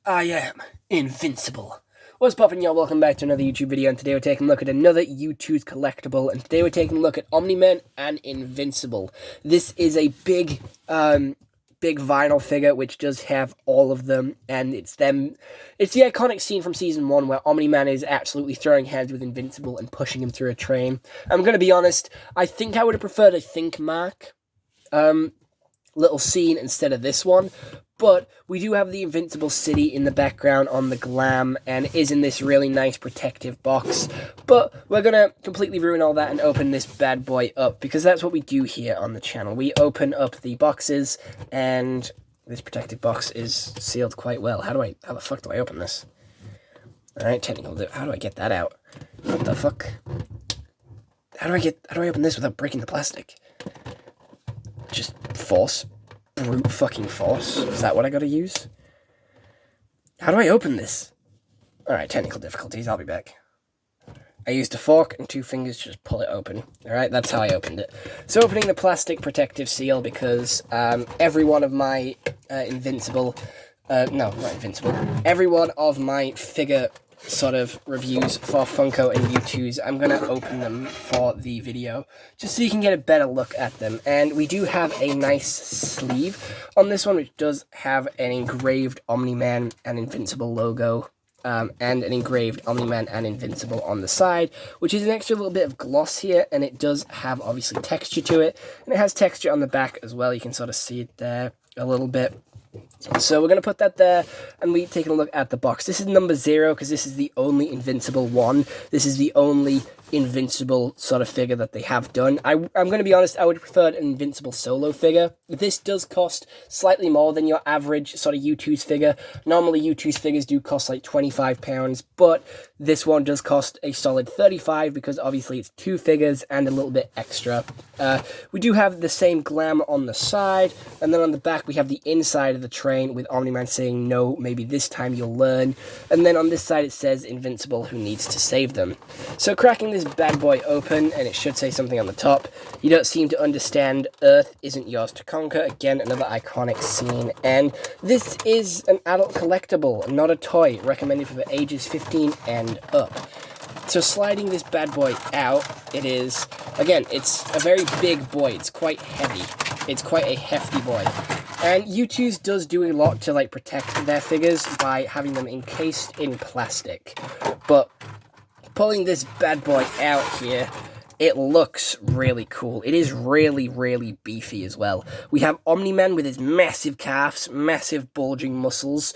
I am Invincible. What's poppin', y'all? Welcome back to another YouTube video, and today we're taking a look at another Youtooz collectible, and today we're taking a look at Omni-Man and Invincible. This is a big vinyl figure, which does have all of them, and it's the iconic scene from Season 1 where Omni-Man is absolutely throwing heads with Invincible and pushing him through a train. I'm gonna be honest, I think I would have preferred a Think Mark little scene instead of this one, but we do have the Invincible City in the background on the glam, and it is in this really nice protective box. But we're gonna completely ruin all that and open this bad boy up, because that's what we do here on the channel. We open up the boxes, and this protective box is sealed quite well. How the fuck do I open this? Alright, technical, how do I get that out? What the fuck? How do I open this without breaking the plastic? Just force. Brute fucking force. Is that what I gotta use? How do I open this? Alright, technical difficulties, I'll be back. I used a fork and 2 fingers to just pull it open. Alright, that's how I opened it. So opening the plastic protective seal, because every one of my Invincible... no, not Invincible. Every one of my figure sort of reviews for Funko and Youtooz, I'm going to open them for the video, just so you can get a better look at them. And we do have a nice sleeve on this one, which does have an engraved Omni-Man and Invincible logo, and an engraved Omni-Man and Invincible on the side, which is an extra little bit of gloss here, and it does have, obviously, texture to it, and it has texture on the back as well. You can sort of see it there a little bit. So we're going to put that there, and we're taking a look at the box. This is number 0, because this is the only Invincible one. This is the only Invincible sort of figure that they have done. I'm going to be honest, I would prefer an Invincible solo figure. This does cost slightly more than your average sort of Youtooz figure. Normally Youtooz figures do cost like £25, but this one does cost a solid $35, because obviously it's 2 figures and a little bit extra. We do have the same glam on the side, and then on the back we have the inside of the train with Omni-Man saying, "No, maybe this time you'll learn." And then on this side it says Invincible, who needs to save them. So cracking this bad boy open, and it should say something on the top. You don't seem to understand, Earth isn't yours to conquer. Again, another iconic scene. And this is an adult collectible, not a toy, recommended for ages 15 and up. So sliding this bad boy out, it is, again, it's a very big boy. It's quite heavy. It's quite a hefty boy. And Youtooz does do a lot to like protect their figures by having them encased in plastic. But pulling this bad boy out here, it looks really cool. It is really, really beefy as well. We have Omni-Man with his massive calves, massive bulging muscles,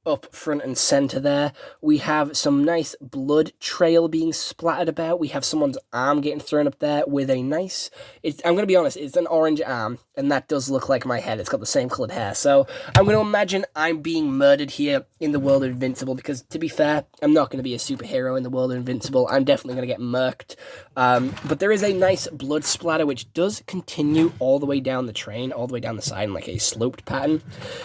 up front and center there. We have some nice blood trail being splattered about. We have someone's arm getting thrown up there with a nice... I'm going to be honest, it's an orange arm, and that does look like my head. It's got the same colored hair. So I'm going to imagine I'm being murdered here in the world of Invincible, because to be fair, I'm not going to be a superhero in the world of Invincible. I'm definitely going to get murked. But there is a nice blood splatter, which does continue all the way down the train, all the way down the side in like a sloped pattern.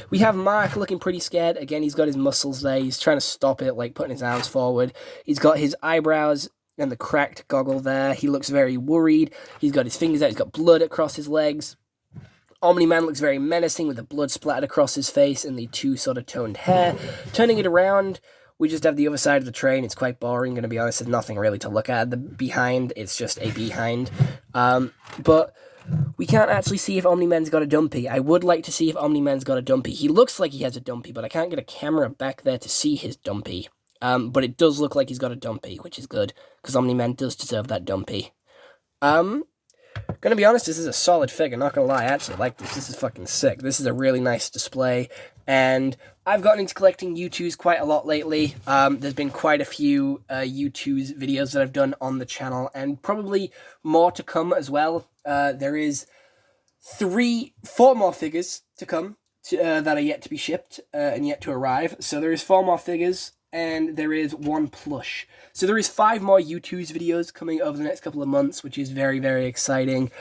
We have Mark looking pretty scared. Again, he's got his muscles there. He's trying to stop it, like putting his arms forward. He's got his eyebrows and the cracked goggle there. He looks very worried. He's got his fingers out. He's got blood across his legs. Omni-Man looks very menacing with the blood splattered across his face and the 2 sort of toned hair. Turning it around, we just have the other side of the train. It's quite boring, going to be honest. There's nothing really to look at the behind. It's just a behind. But we can't actually see if Omni-Man's got a dumpy. I would like to see if Omni-Man's got a dumpy. He looks like he has a dumpy, but I can't get a camera back there to see his dumpy. But it does look like he's got a dumpy, which is good, because Omni-Man does deserve that dumpy. Gonna be honest, this is a solid figure, not gonna lie. I actually like this. This is fucking sick. This is a really nice display, and I've gotten into collecting Youtooz quite a lot lately. There's been quite a few Youtooz videos that I've done on the channel, and probably more to come as well. There is 4 more figures to come that are yet to be shipped and yet to arrive. So there is 4 more figures, and there is 1 plush. So there is 5 more Youtooz videos coming over the next couple of months, which is very, very exciting.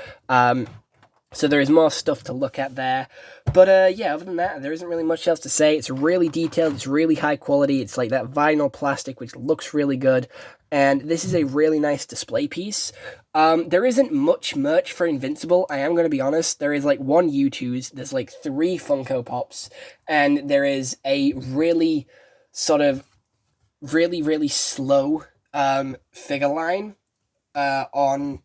So there is more stuff to look at there. But yeah, other than that, there isn't really much else to say. It's really detailed, it's really high quality, it's like that vinyl plastic, which looks really good. And this is a really nice display piece. There isn't much merch for Invincible, I am going to be honest. There is like one Youtooz, there's like 3 Funko Pops, and there is a really sort of really slow figure line on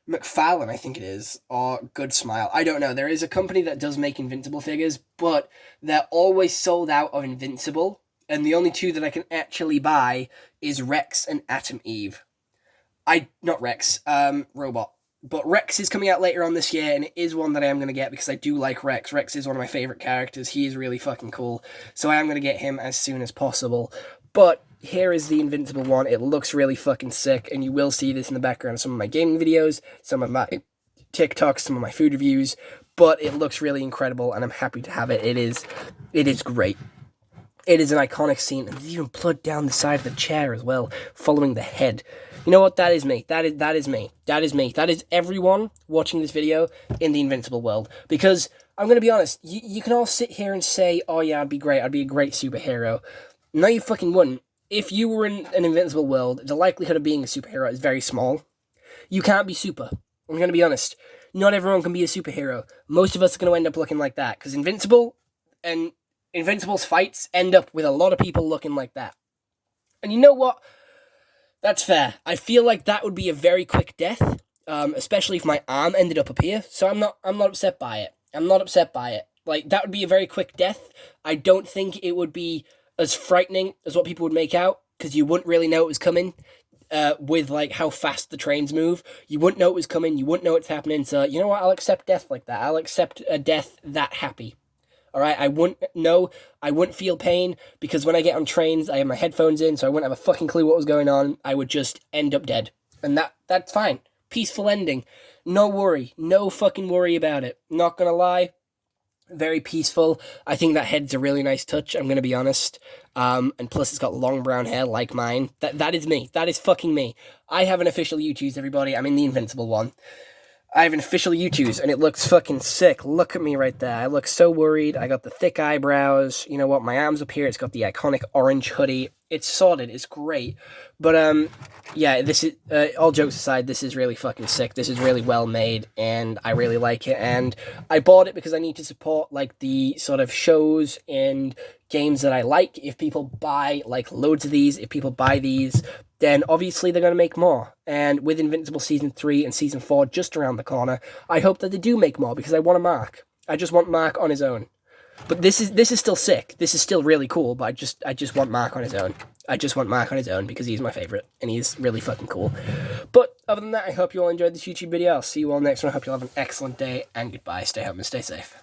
McFarlane, I think it is, or Good Smile. I don't know. There is a company that does make Invincible figures, but they're always sold out of Invincible, and the only 2 that I can actually buy is Rex and Atom Eve. Not Rex, Robot. But Rex is coming out later on this year, and it is one that I am going to get because I do like Rex. Rex is one of my favorite characters. He is really fucking cool, so I am going to get him as soon as possible. But here is the Invincible one. It looks really fucking sick, and you will see this in the background of some of my gaming videos, some of my TikToks, some of my food reviews, but it looks really incredible, and I'm happy to have it. It is great. It is an iconic scene, and there's even blood down the side of the chair as well, following the head. You know what? That is me. That is me. That is me. That is everyone watching this video in the Invincible world. Because, I'm going to be honest, you can all sit here and say, oh yeah, I'd be great, I'd be a great superhero. No, you fucking wouldn't. If you were in an Invincible world, the likelihood of being a superhero is very small. You can't be super. I'm going to be honest. Not everyone can be a superhero. Most of us are going to end up looking like that. Because Invincible and Invincible's fights end up with a lot of people looking like that. And you know what? That's fair. I feel like that would be a very quick death, especially if my arm ended up here. So I'm not upset by it. I'm not upset by it. Like, that would be a very quick death. I don't think it would be as frightening as what people would make out, because you wouldn't really know it was coming. With like how fast the trains move, you wouldn't know it was coming. You wouldn't know it's happening. So you know what? I'll accept death like that. I'll accept a death that happy. All right, I wouldn't know. I wouldn't feel pain, because when I get on trains, I have my headphones in, so I wouldn't have a fucking clue what was going on. I would just end up dead, and that's fine. Peaceful ending. No worry. No fucking worry about it. Not gonna lie. Very peaceful. I think that head's a really nice touch, I'm going to be honest. And plus it's got long brown hair like mine. That is me. That is fucking me. I have an official Youtooz, everybody. I'm in the Invincible one. I have an official Youtooz, and it looks fucking sick. Look at me right there. I look so worried. I got the thick eyebrows. You know what? My arm's up here. It's got the iconic orange hoodie. It's sorted. It's great. But, yeah, this is, all jokes aside, this is really fucking sick. This is really well made, and I really like it. And I bought it because I need to support, like, the sort of shows and games that I like. If people buy, like, loads of these, if people buy these, then obviously they're going to make more. And with Invincible Season 3 and Season 4 just around the corner, I hope that they do make more, because I want Mark. I just want Mark on his own. But this is still sick. This is still really cool, but I just want Mark on his own. I just want Mark on his own because he's my favorite, and he's really fucking cool. But other than that, I hope you all enjoyed this YouTube video. I'll see you all next one. I hope you all have an excellent day, and goodbye. Stay home and stay safe.